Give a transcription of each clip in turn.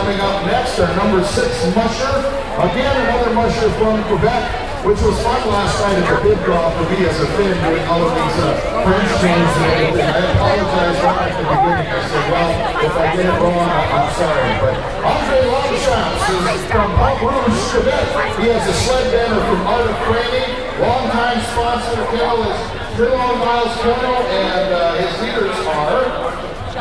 coming up next, our number 6 musher. Again, another musher from Quebec, which was fun last night at the bid draw for me as a Finn doing all of these French chains and everything. I apologize right at the beginning. I said, well, if I get it wrong, I'm sorry. But Andre Longshots is from Pont Rouge, Quebec. He has a sled banner from Art of Training. Longtime sponsor of the Hill is Trillon Miles Colonel, and his leaders are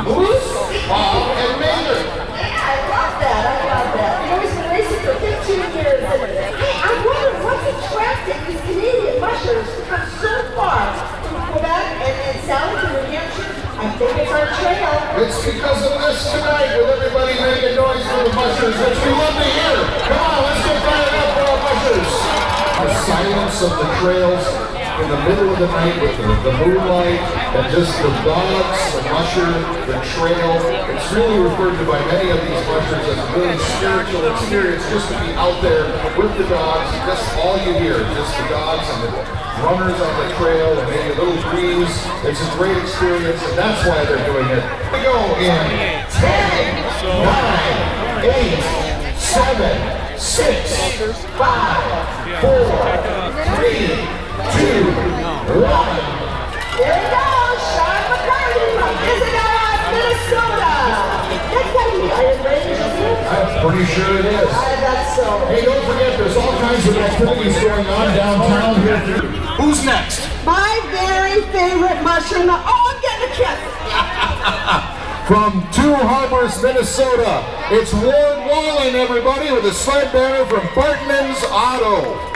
Moose, Bob, and Maynard. Yeah, I love that. I love that. You know, he's been racing for 15 years. Hey, I wonder what's attracting these Canadian mushers to come so far from Quebec and south to New Hampshire. I think it's our trail. It's because of this tonight, with everybody making noise for the mushers, which we love to hear. Come on, let's get fired up for our mushers. The silence of the trails in the middle of the night with the moonlight and just the dogs, the musher, the trail. It's really referred to by many of these mushers as a really spiritual experience, just to be out there with the dogs. That's all you hear, just the dogs and the runners on the trail and maybe a little breeze. It's a great experience, and that's why they're doing it. We go in 10, 9, 8, 7, 6, 5, 4, 3, 2, 1. Here we go, Sean McCarthy from Minnesota. That's gotta be Iron Range, isn't it? I'm pretty sure it is. I bet so. Hey, don't forget, there's all kinds of activities going on downtown here. Who's next? My very favorite mushroom. Oh, I'm getting a kiss. From Two Harbors, Minnesota, it's Wallin, everybody, with a sled banner from Bartman's Auto.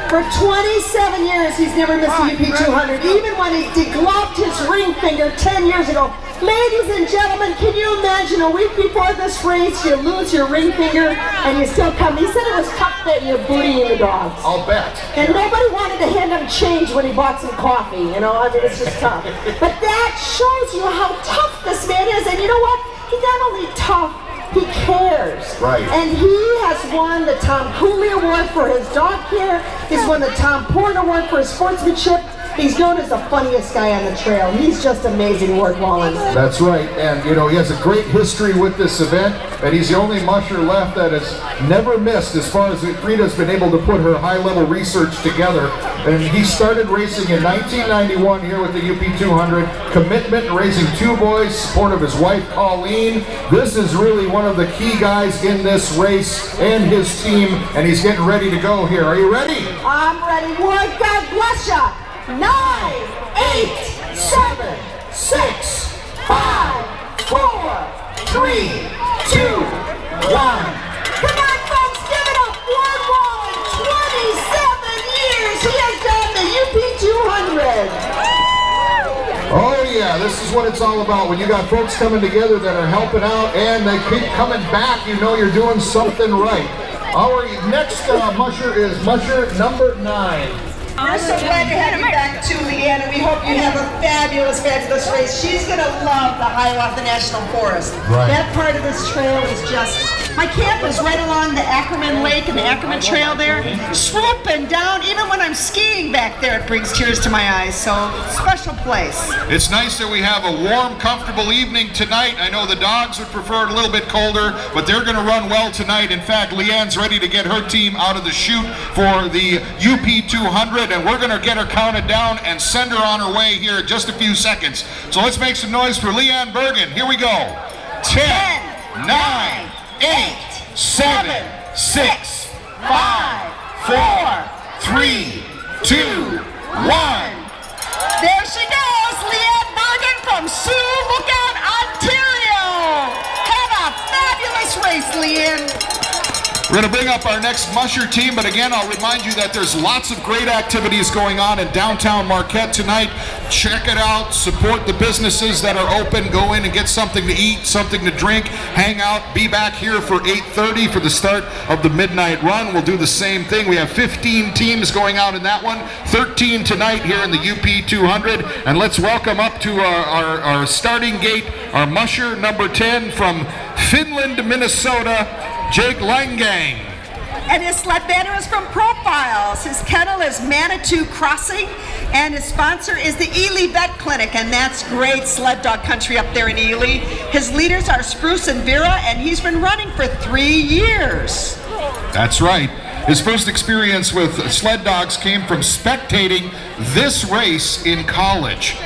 For 27 years, he's never missed a UP 200, even when he degloved his ring finger 10 years ago. Ladies and gentlemen, can you imagine a week before this race, you lose your ring finger and you still come? He said it was tough getting your booty in the dogs. I'll bet. And nobody wanted to hand him change when he bought some coffee, you know, I mean, it's just tough. But that shows you how tough this man is, and you know what? He's not only tough, he cares. Right. And he has won the Tom Cooley Award for his dog care. He's won the Tom Porn Award for his sportsmanship. He's known as the funniest guy on the trail. He's just amazing, Ward Wallin. That's right, and you know, he has a great history with this event, and he's the only musher left that has never missed as far as Frida's been able to put her high-level research together. And he started racing in 1991 here with the UP 200. Commitment, raising 2 boys, support of his wife, Colleen. This is really one of the key guys in this race and his team, and he's getting ready to go here. Are you ready? I'm ready, Ward. God bless ya. 9, 8, 7, 6, 5, 4, 3, 2, 1. Come on, folks, give it up. Ward Wallin, 27 years. He has done the UP 200. Oh yeah, this is what it's all about. When you got folks coming together that are helping out and they keep coming back, you know you're doing something right. Our next musher is musher number 9. We're so glad to have you back too, Leanne, and we hope you have a fabulous, fabulous race. She's going to love the Hiawatha National Forest. Right. That part of this trail is just... My camp is right along the Ackerman Lake and the Ackerman Trail there. Swooping down, even when I'm skiing back there, it brings tears to my eyes. So, special place. It's nice that we have a warm, comfortable evening tonight. I know the dogs would prefer it a little bit colder, but they're going to run well tonight. In fact, Leanne's ready to get her team out of the chute for the UP 200, and we're going to get her counted down and send her on her way here in just a few seconds. So let's make some noise for Leanne Bergen. Here we go. 10, 9, 8, 7, 6, 5, 4, 3, 2, 1. There she goes, Leanne Bergen from Sioux Lookout, Ontario. Have a fabulous race, Leanne. We're going to bring up our next musher team, but again, I'll remind you that there's lots of great activities going on in downtown Marquette tonight. Check it out, support the businesses that are open, go in and get something to eat, something to drink, hang out, be back here for 8:30 for the start of the midnight run. We'll do the same thing. We have 15 teams going out in that one, 13 tonight here in the UP 200, and let's welcome up to our starting gate, our musher number 10 from Finland, Minnesota, Jake Langang. And his sled banner is from Profiles. His kennel is Manitou Crossing, and his sponsor is the Ely Vet Clinic, and that's great sled dog country up there in Ely. His leaders are Spruce and Vera, and he's been running for 3 years. That's right. His first experience with sled dogs came from spectating this race in college.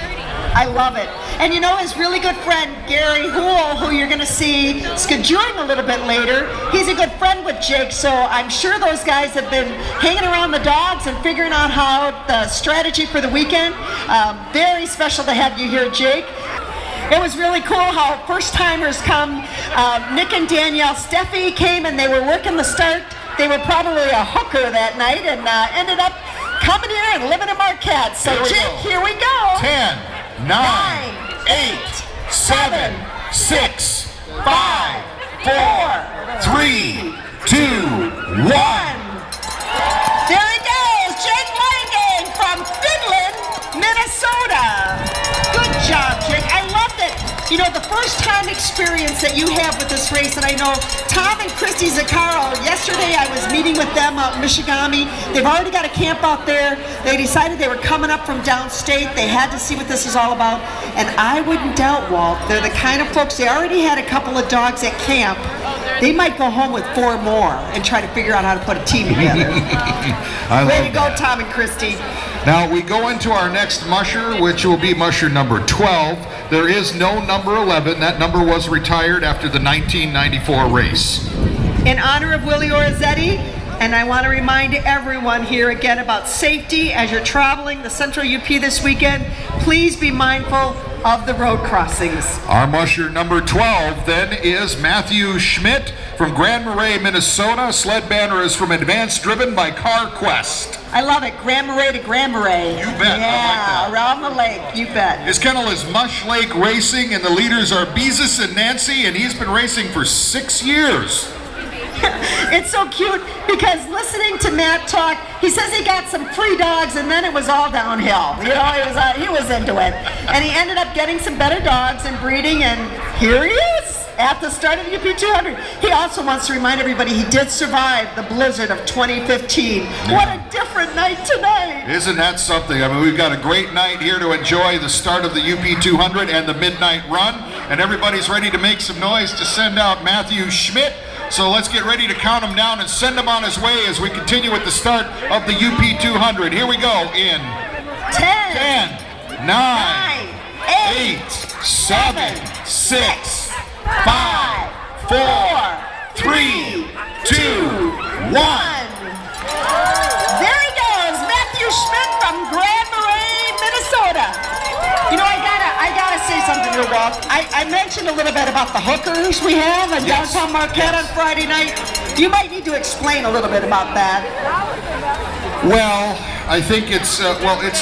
I love it. And you know, his really good friend, Gary Hool, who you're going to see skidoing a little bit later, he's a good friend with Jake, so I'm sure those guys have been hanging around the dogs and figuring out how the strategy for the weekend. Very special to have you here, Jake. It was really cool how first-timers come. Nick and Danielle Steffi came and they were working the start. They were probably a hooker that night and ended up coming here and living in Marquette. So Jake, here we go. 10, 9, 8, 7, 6, 5, 4, 3, 2, 1. There he goes, Jake Langang from Finland, Minnesota. Good job, Jake. I loved it. You know, the first time experience that you have with this race, and I know Tom and Christy Zaccaro, yesterday I was meeting with them out in Michigami. They've already got a camp out there. They decided they were coming up from downstate. They had to see what this is all about. And I wouldn't doubt, Walt, they're the kind of folks, they already had a couple of dogs at camp. They might go home with 4 more and try to figure out how to put a team together. Way to go, Tom and Christy. Now we go into our next musher, which will be musher number 12. There is no number 11. That number was retired after the 1994 race. In honor of Willie Orazzetti, and I want to remind everyone here again about safety as you're traveling the Central UP this weekend. Please be mindful of the road crossings. Our musher number 12 then is Matthew Schmidt from Grand Marais, Minnesota. Sled banner is from Advanced, driven by Car Quest. I love it. Grand Marais to Grand Marais. You bet. Yeah, I like that. around the lake. You bet. His kennel is Mush Lake Racing, and the leaders are Beezus and Nancy, and he's been racing for 6 years. It's so cute because listening to Matt talk, he says he got some free dogs and then it was all downhill. You know, he was into it. And he ended up getting some better dogs and breeding, and here he is at the start of the UP 200. He also wants to remind everybody he did survive the blizzard of 2015. What a different night tonight. Isn't that something? I mean, we've got a great night here to enjoy the start of the UP 200 and the midnight run, and everybody's ready to make some noise to send out Matthew Schmidt. So let's get ready to count him down and send him on his way as we continue with the start of the UP 200. Here we go in 10, 9, 8, 7, 6, 5, 4, 3, 2, 1. There he goes, Matthew Schmidt from Grand Marais, Minnesota. You know, I gotta say something here, Walt. I mentioned a little bit about the hookers we have in downtown Marquette on Friday night. You might need to explain a little bit about that. Well, I think it's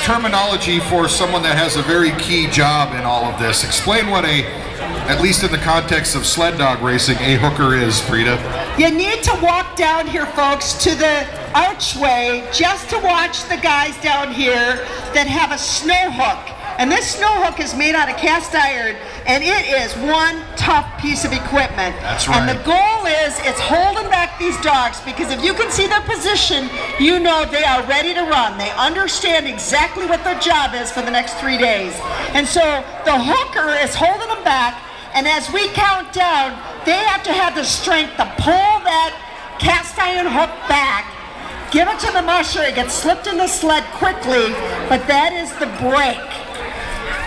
terminology for someone that has a very key job in all of this. Explain what at least in the context of sled dog racing, a hooker is, Frida. You need to walk down here, folks, to the archway just to watch the guys down here that have a snow hook. And this snow hook is made out of cast iron, and it is one tough piece of equipment. That's right. And the goal is, it's holding back these dogs, because if you can see their position, you know they are ready to run. They understand exactly what their job is for the next 3 days. And so the hooker is holding them back, and as we count down, they have to have the strength to pull that cast iron hook back, give it to the musher, it gets slipped in the sled quickly, but that is the break.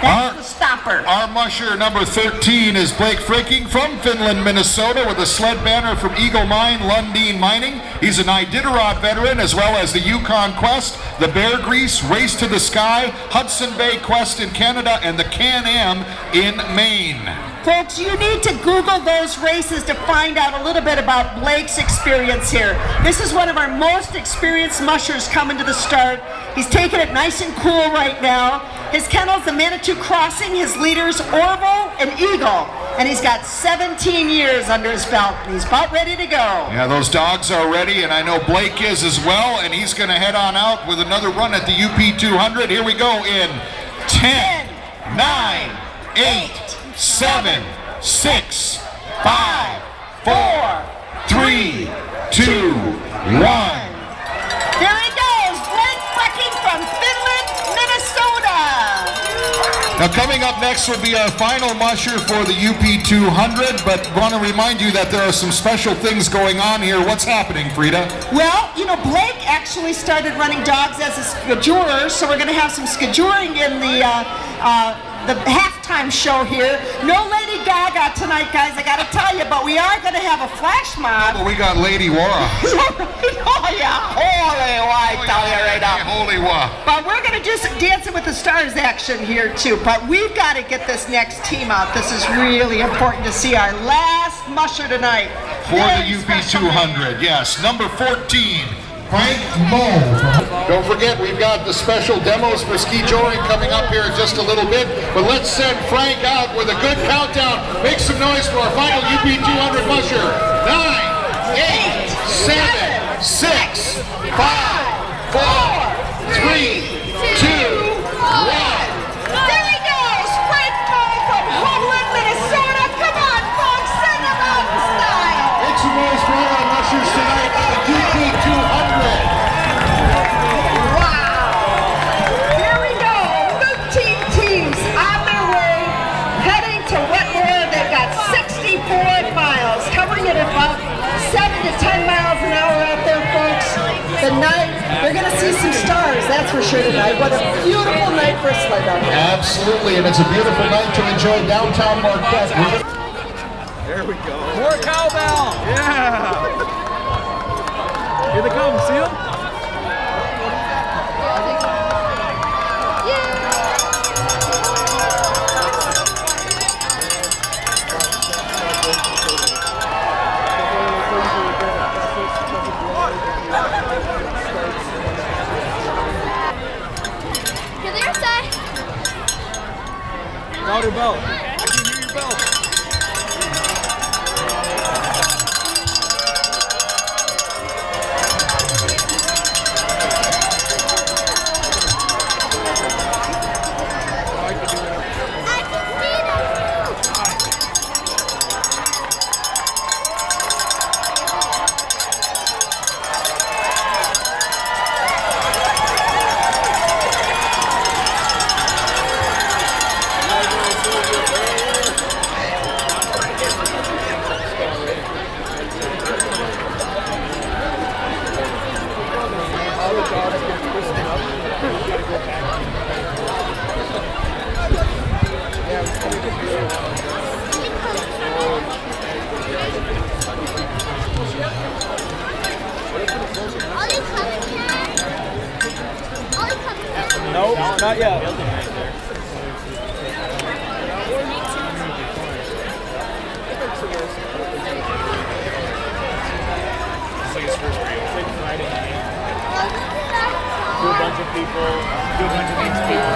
That's the stopper. Our musher number 13 is Blake Fricking from Finland, Minnesota, with a sled banner from Eagle Mine, Lundin Mining. He's an Iditarod veteran, as well as the Yukon Quest, the Bear Grease, Race to the Sky, Hudson Bay Quest in Canada, and the Can-Am in Maine. Folks, you need to Google those races to find out a little bit about Blake's experience here. This is one of our most experienced mushers coming to the start. He's taking it nice and cool right now. His kennel's the Manitou Crossing, his leaders Orville and Eagle, and he's got 17 years under his belt, and he's about ready to go. Yeah, those dogs are ready, and I know Blake is as well, and he's going to head on out with another run at the UP 200. Here we go in 10, 9, 8, 7, 6, 5, 4, 3, 2, 1. There he goes, Blake Brecking from Finland, Minnesota. Now coming up next will be our final musher for the UP 200, but want to remind you that there are some special things going on here. What's happening, Frida? Well, you know, Blake actually started running dogs as a skijurer, so we're going to have some skijuring in the halftime show here. No Lady Gaga tonight, guys, I got to tell you, but we are going to have a flash mob. Well, we got Lady Wara. Oh, yeah, holy wa, I tell you right now. Holy wa. But we're going to do some Dancing with the Stars action here, too. But we've got to get this next team out. This is really important to see our last musher tonight. For the UP 200, yes. Number 14. Frank Moe. Don't forget, we've got the special demos for ski joring coming up here in just a little bit. But let's send Frank out with a good countdown. Make some noise for our final UP 200 musher. 9, 8, 7, 6, 5, 4, 3, 2, 1. There he goes, Frank Moe from Wallin, Minnesota. Come on, folks, send him out in style. Make some noise for all our mushers tonight on the UP 200. Teams on their way, heading to Wetmore. They've got 64 miles, covering it about 7 to 10 miles an hour out there, folks. The night, they're going to see some stars, that's for sure tonight. What a beautiful night for a sled out there. Absolutely, and it's a beautiful night to enjoy downtown Marquette. There we go. More cowbell. Yeah. Here they come. See them? Louder bell. I can hear your bell. Nope, not yet. Do a bunch of people, do a bunch of these people.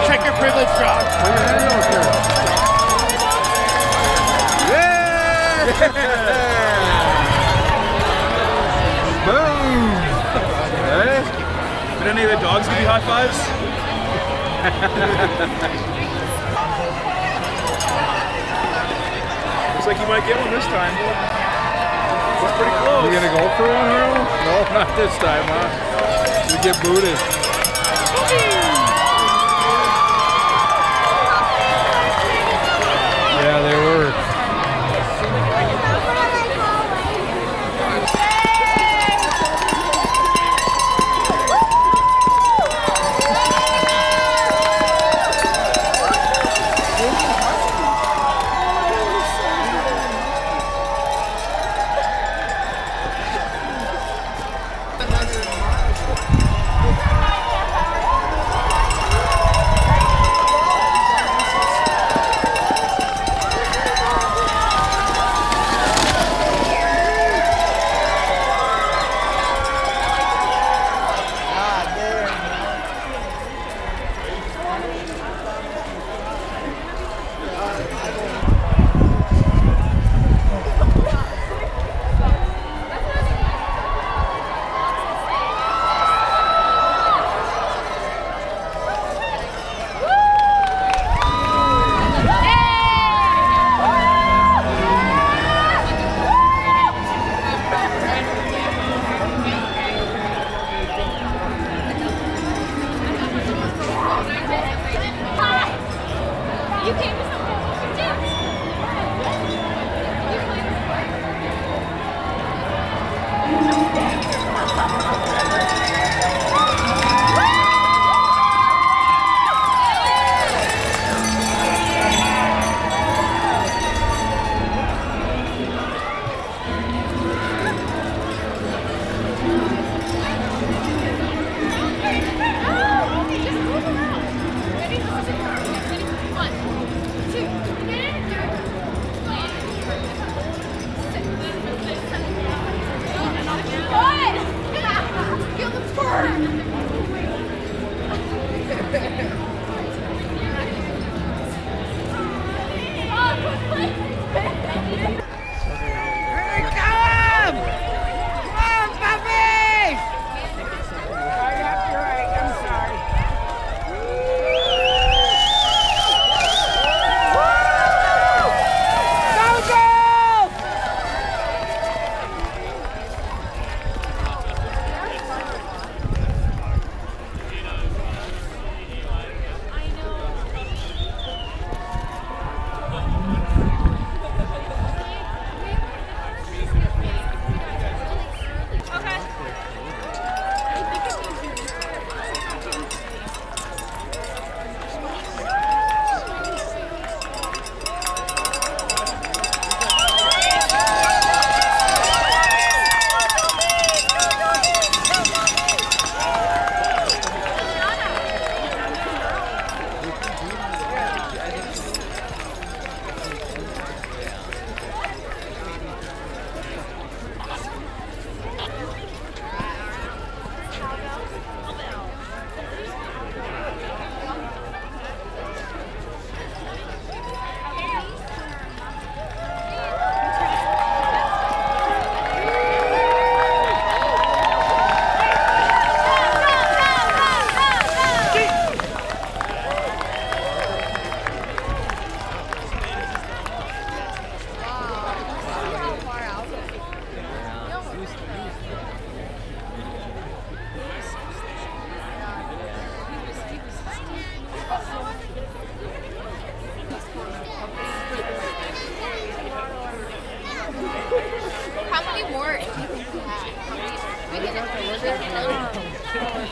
Check your privilege drop. Yeah! Boom! Did any of the dogs give you high fives? Looks like you might get one this time. That's pretty close. You gonna go for one, Harold? No, not this time, huh? You get booted. Yeah, they were.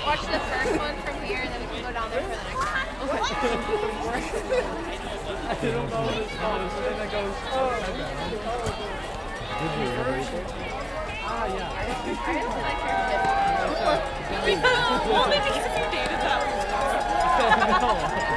Watch the first one from here, and then we can go down there for the next one. I don't know what it's called. So then it goes, oh. Ah, yeah. I really like your kid. Well, maybe because you dated that one.